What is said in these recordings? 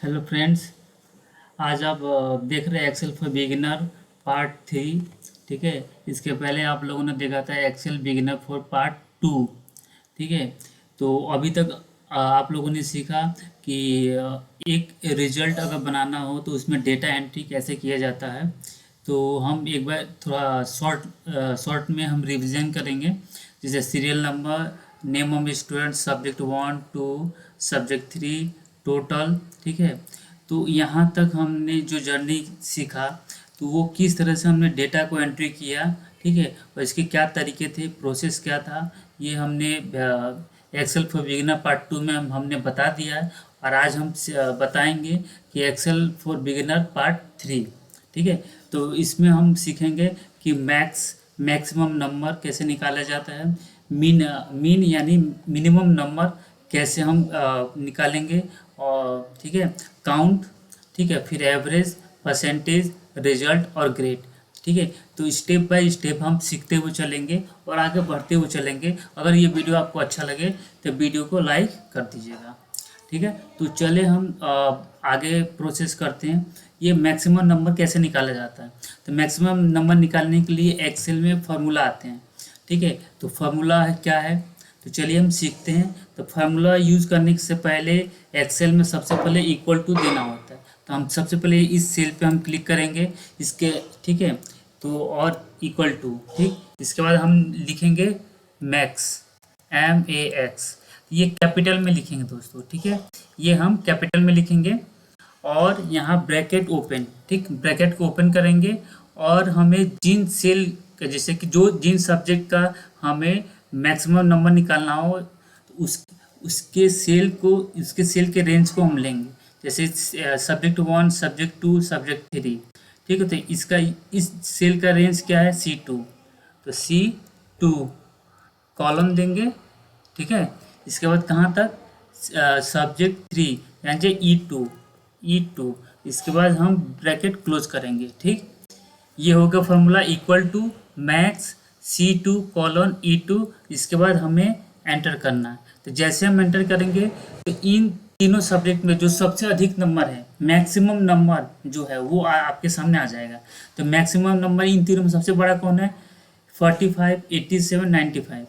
Hello friends. आज आप देख रहे हैं एक्सेल फॉर बिगिनर पार्ट 3। ठीक है। इसके पहले आप लोगों ने देखा था एक्सेल बिगिनर फॉर पार्ट 2। ठीक है। तो अभी तक आप लोगों ने सीखा कि एक रिजल्ट अगर बनाना हो तो उसमें डेटा एंट्री कैसे किया जाता है। तो हम एक बार थोड़ा शॉर्ट में हम रिवीजन करेंगे। जैसे serial number, name of student, subject 1 2, subject 3, total. ठीक है। तो यहाँ तक हमने जो जर्नी सीखा, तो वो किस तरह से हमने डेटा को एंट्री किया। ठीक है। और इसके क्या तरीके थे, प्रोसेस क्या था, ये हमने एक्सेल फॉर बिगिनर पार्ट 2 में हमने बता दिया है। और आज हम बताएंगे कि एक्सेल फॉर बिगिनर पार्ट 3। ठीक है। तो इसमें हम सीखेंगे कि मैक्सिमम नंबर कैसे निकाला जाता है, मीन यानी मिनिमम नंबर कैसे हम निकालेंगे। और ठीक है, काउंट। ठीक है, फिर एवरेज, परसेंटेज, रिजल्ट और ग्रेड। ठीक है। तो स्टेप बाय स्टेप हम सीखते हुए चलेंगे और आगे बढ़ते हुए चलेंगे। अगर ये वीडियो आपको अच्छा लगे तो वीडियो को लाइक कर दीजिएगा। ठीक है। तो चले हम आगे प्रोसेस करते हैं। ये मैक्सिमम नंबर कैसे निकाला जाता है। तो मैक्सिमम नंबर निकालने के लिए एक्सेल में फार्मूला आते हैं। ठीक है। तो फार्मूला है क्या है, तो चलिए हम सीखते हैं। तो फार्मूला यूज़ करने से पहले एक्सेल में सबसे पहले इक्वल टू देना होता है। तो हम सबसे पहले इस सेल पे हम क्लिक करेंगे इसके। ठीक है। तो और इक्वल टू, ठीक, इसके बाद हम लिखेंगे मैक्स, MAX। ये कैपिटल में लिखेंगे दोस्तों। ठीक है। ये हम कैपिटल में लिखेंगे और यहाँ ब्रैकेट ओपन। ठीक, ब्रैकेट को ओपन करेंगे और हमें जिन सेल का, जैसे कि जो जिन सब्जेक्ट का हमें मैक्सिमम नंबर निकालना हो, तो उसके सेल को, उसके सेल के रेंज को हम लेंगे। जैसे सब्जेक्ट 1, सब्जेक्ट 2, सब्जेक्ट 3। ठीक है। तो इसका, इस सेल का रेंज क्या है, C2। तो C2 कॉलम देंगे। ठीक है। इसके बाद कहाँ तक, सब्जेक्ट 3 यानी E2। इसके बाद हम ब्रैकेट क्लोज करेंगे। ठीक, ये होगा formula equal to max C2:E2। इसके बाद हमें एंटर करना है। तो जैसे हम एंटर करेंगे तो इन तीनों सब्जेक्ट में जो सबसे अधिक नंबर है, मैक्सिमम नंबर जो है वो आपके सामने आ जाएगा। तो मैक्सिमम नंबर इन तीनों में सबसे बड़ा कौन है, 45, 87, 95।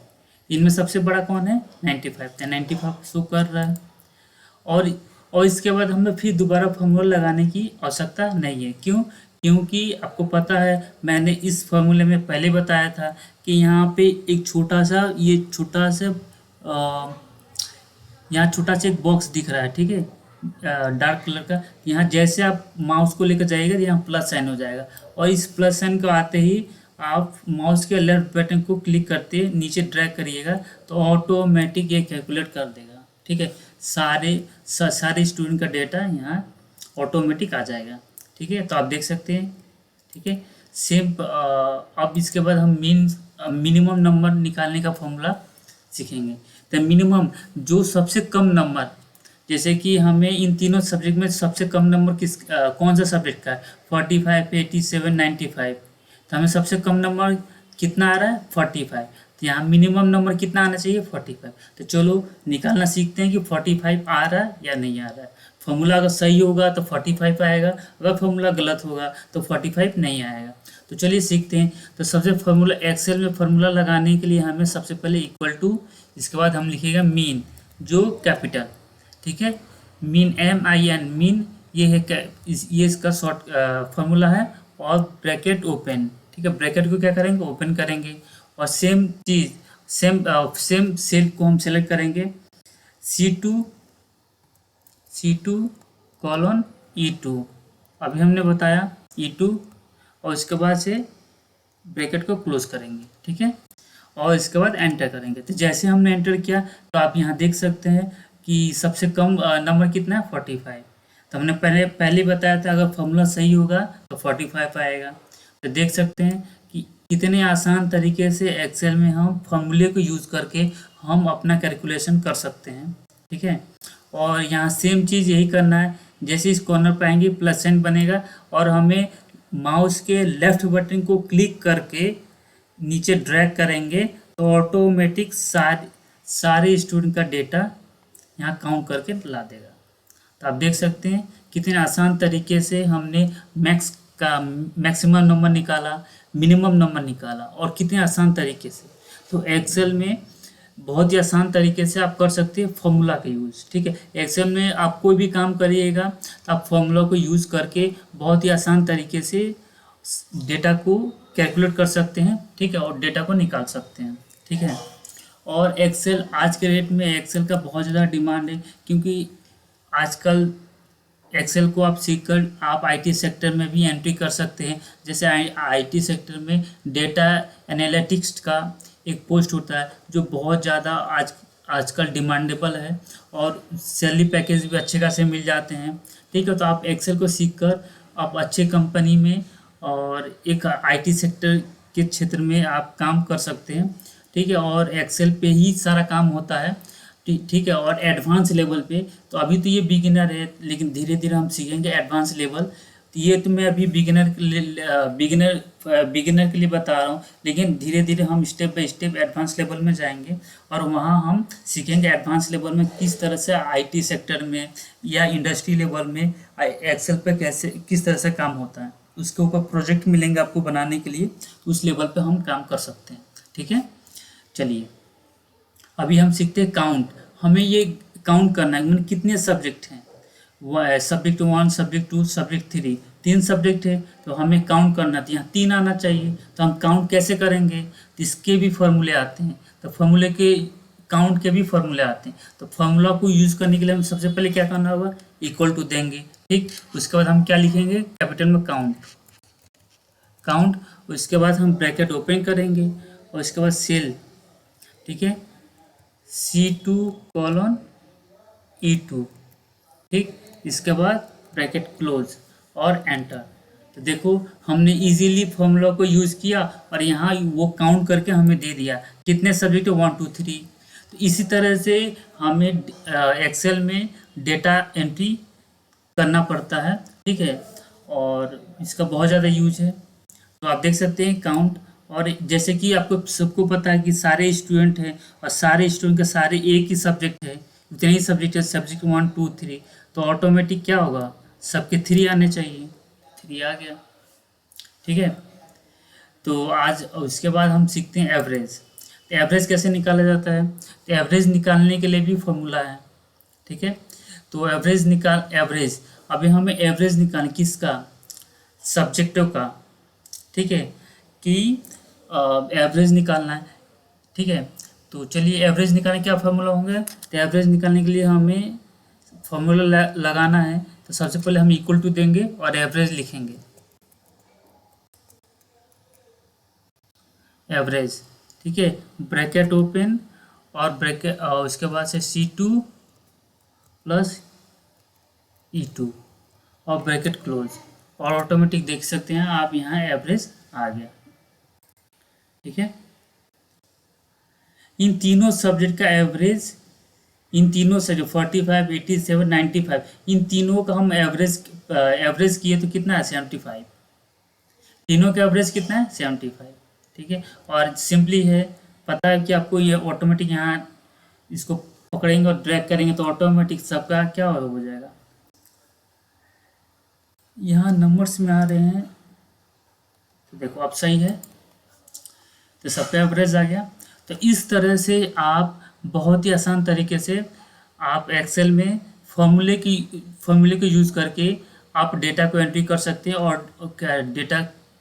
इनमें सबसे बड़ा कौन है, 95। तो 95 शो कर रहा है। और और इसके बाद हमें फिर दोबारा फॉर्मूला लगाने की आवश्यकता नहीं है। क्यों, क्योंकि आपको पता है, मैंने इस फॉर्मूले में पहले बताया था कि यहाँ पे एक छोटा सा, ये छोटा सा यहाँ छोटा सा एक बॉक्स दिख रहा है। ठीक है, डार्क कलर का। यहाँ जैसे आप माउस को लेकर जाइएगा तो यहाँ प्लस साइन हो जाएगा, और इस प्लस साइन को आते ही आप माउस के लेफ्ट बटन को क्लिक करते नीचे ड्रैग करिएगा तो ऑटोमेटिक ये कैलकुलेट कर देगा। ठीक है। सारे स्टूडेंट का डेटा यहाँ ऑटोमेटिक आ जाएगा। ठीक है। तो आप देख सकते हैं। ठीक है। सेम। अब इसके बाद हम मिनिमम नंबर निकालने का फॉर्मूला सीखेंगे। तो मिनिमम जो सबसे कम नंबर, जैसे कि हमें इन तीनों सब्जेक्ट में सबसे कम नंबर कौन सा सब्जेक्ट का है, 45, 87, 95। तो हमें सबसे कम नंबर कितना आ रहा है, 45। तो यहाँ मिनिमम नंबर कितना आना चाहिए, 45। तो चलो निकालना सीखते हैं कि 45 आ रहा है या नहीं आ रहा है। फॉर्मूला अगर सही होगा तो 45 आएगा, अगर फॉर्मूला गलत होगा तो 45 नहीं आएगा। तो चलिए सीखते हैं। तो सबसे फॉर्मूला, एक्सेल में फॉर्मूला लगाने के लिए हमें सबसे पहले इक्वल टू, इसके बाद हम लिखेगा मीन, जो कैपिटल। ठीक है। मीन, MIN, मीन, ये है ये इसका शॉर्ट फॉर्मूला है। और ब्रैकेट ओपन। ठीक है, ब्रैकेट को क्या करेंगे, ओपन करेंगे। और सेम चीज, सेम सेल को हम सेलेक्ट करेंगे, C2:E2। अभी हमने बताया E2, और इसके बाद से ब्रैकेट को क्लोज करेंगे। ठीक है। और इसके बाद एंटर करेंगे। तो जैसे हमने एंटर किया तो आप यहाँ देख सकते हैं कि सबसे कम नंबर कितना है, 45। तो हमने पहले बताया था, अगर फॉर्मूला सही होगा तो 45 आएगा। तो देख सकते हैं कि कितने आसान तरीके से एक्सेल में हम फॉर्मूले को यूज़ करके हम अपना कैलकुलेशन कर सकते हैं। ठीक है। और यहाँ सेम चीज़ यही करना है। जैसे इस कॉर्नर पर आएंगे प्लस साइन बनेगा, और हमें माउस के लेफ्ट बटन को क्लिक करके नीचे ड्रैग करेंगे तो ऑटोमेटिक सारे स्टूडेंट का डेटा यहाँ काउंट करके ला देगा। तो आप देख सकते हैं कितने आसान तरीके से हमने मैक्सिमम नंबर निकाला, मिनिमम नंबर निकाला, और कितने आसान तरीके से। तो एक्सेल में बहुत ही आसान तरीके से आप कर सकते हैं फॉर्मूला का यूज़। ठीक है, एक्सेल में आप कोई भी काम करिएगा तो आप फॉर्मूला को यूज़ करके बहुत ही आसान तरीके से डेटा को कैलकुलेट कर सकते हैं। ठीक है, और डेटा को निकाल सकते हैं। ठीक है, और एक्सेल आज के डेट में एक्सेल का बहुत ज़्यादा डिमांड है, क्योंकि आजकल एक्सेल को आप सीखकर आप आईटी सेक्टर में भी एंट्री कर सकते हैं। जैसे आईटी सेक्टर में डेटा एनालिटिक्स का एक पोस्ट होता है जो बहुत ज़्यादा आजकल डिमांडेबल है, और सैलरी पैकेज भी अच्छे खासे मिल जाते हैं। ठीक है, तो आप एक्सेल को सीखकर आप अच्छे कंपनी में और एक आईटी सेक्टर के क्षेत्र में आप काम कर सकते हैं। ठीक है, और एक्सेल पे ही सारा काम होता है। ठीक है, और एडवांस लेवल पे तो अभी तो ये बिगिनर है, लेकिन धीरे धीरे हम सीखेंगे एडवांस लेवल। तो ये तो मैं अभी बिगिनर के लिए बता रहा हूँ, लेकिन धीरे धीरे हम step by step advance level में जाएंगे, और वहाँ हम सीखेंगे एडवांस लेवल में किस तरह से आईटी सेक्टर में या इंडस्ट्री लेवल में एक्सेल पे कैसे किस तरह से काम होता है। उसके ऊपर प्रोजेक्ट मिलेंगे आपको बनाने के लिए, तो उस लेवल पे हम काम कर सकते हैं। ठीक है, चलिए अभी हम सीखते हैं काउंट। हमें ये काउंट करना है मतलब कितने सब्जेक्ट हैं। सब्जेक्ट 1, सब्जेक्ट 2, सब्जेक्ट 3, 3 सब्जेक्ट है, तो हमें काउंट करना था। यहाँ 3 आना चाहिए, तो हम काउंट कैसे करेंगे। तो इसके भी फॉर्मूले आते हैं, तो फॉर्मूले के काउंट के भी फॉर्मूले आते हैं। तो फॉर्मूला को यूज़ करने के लिए हम सबसे पहले क्या करना होगा, इक्वल टू देंगे। ठीक, उसके बाद हम क्या लिखेंगे, कैपिटल में काउंट। उसके बाद हम ब्रैकेट ओपन करेंगे, और उसके बाद सेल। ठीक है, C2:E2। ठीक, इसके बाद ब्रैकेट क्लोज और एंटर। तो देखो हमने इजीली फॉर्मूला को यूज़ किया, और यहाँ वो काउंट करके हमें दे दिया कितने सब्जेक्ट है, 1 2 3। तो इसी तरह से हमें एक्सेल में डेटा एंट्री करना पड़ता है। ठीक है, और इसका बहुत ज़्यादा यूज है। तो आप देख सकते हैं काउंट, और जैसे कि आपको सबको पता है कि सारे स्टूडेंट हैं, और सारे स्टूडेंट के सारे एक ही सब्जेक्ट है, उतने ही सब्जेक्ट है, सब्जेक्ट 1 2 3, तो ऑटोमेटिक क्या होगा, सबके 3 आने चाहिए। 3 आ गया। ठीक है, तो आज उसके बाद हम सीखते हैं एवरेज। तो एवरेज कैसे निकाला जाता है। तो एवरेज निकालने के लिए भी फॉर्मूला है। ठीक है, तो एवरेज अभी हमें एवरेज निकालना किसका, सब्जेक्टों का। ठीक है, कि एवरेज निकालना है। ठीक है, तो चलिए एवरेज निकालने क्या फार्मूला होंगे। तो एवरेज निकालने के लिए हमें फार्मूला लगाना है। तो सबसे पहले हम इक्वल टू देंगे और एवरेज लिखेंगे, एवरेज। ठीक है, ब्रैकेट ओपन और ब्रैकेट, और उसके बाद से C2+E2 और ब्रैकेट क्लोज, और ऑटोमेटिक देख सकते हैं आप यहाँ एवरेज आ गया। ठीक है, इन तीनों सब्जेक्ट का एवरेज, इन तीनों से जो 45, 87, 95, इन तीनों का हम एवरेज किए तो कितना है, 75। तीनों का एवरेज कितना है, 75। ठीक है, और सिंपली है, पता है कि आपको ये ऑटोमेटिक यहाँ इसको पकड़ेंगे और ड्रैग करेंगे तो ऑटोमेटिक सबका क्या हो जाएगा। यहाँ नंबर्स में आ रहे हैं, तो देखो अब सही है, तो सबका एवरेज आ गया। तो इस तरह से आप बहुत ही आसान तरीके से आप एक्सेल में फॉर्मूले को यूज़ करके आप डेटा को एंट्री कर सकते हैं, और डेटा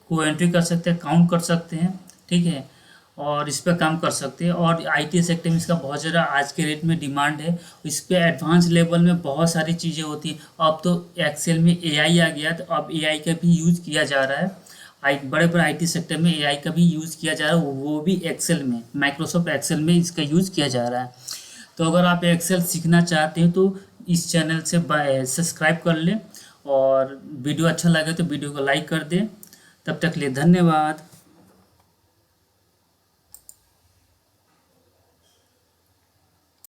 को एंट्री कर सकते हैं, काउंट कर सकते हैं। ठीक है, और इस पर काम कर सकते हैं, और आईटी सेक्टर में इसका बहुत ज़्यादा आज के रेट में डिमांड है। इस पर एडवांस लेवल में बहुत सारी चीज़ें होती हैं। अब तो एक्सेल में एआई आ गया, तो अब एआई का भी यूज़ किया जा रहा है। बड़े बड़े आईटी सेक्टर में एआई का भी यूज़ किया जा रहा है, वो भी एक्सेल में, माइक्रोसॉफ्ट एक्सेल में इसका यूज़ किया जा रहा है। तो अगर आप एक्सेल सीखना चाहते हैं तो इस चैनल से सब्सक्राइब कर लें, और वीडियो अच्छा लगे तो वीडियो को लाइक कर दें। तब तक के लिए धन्यवाद।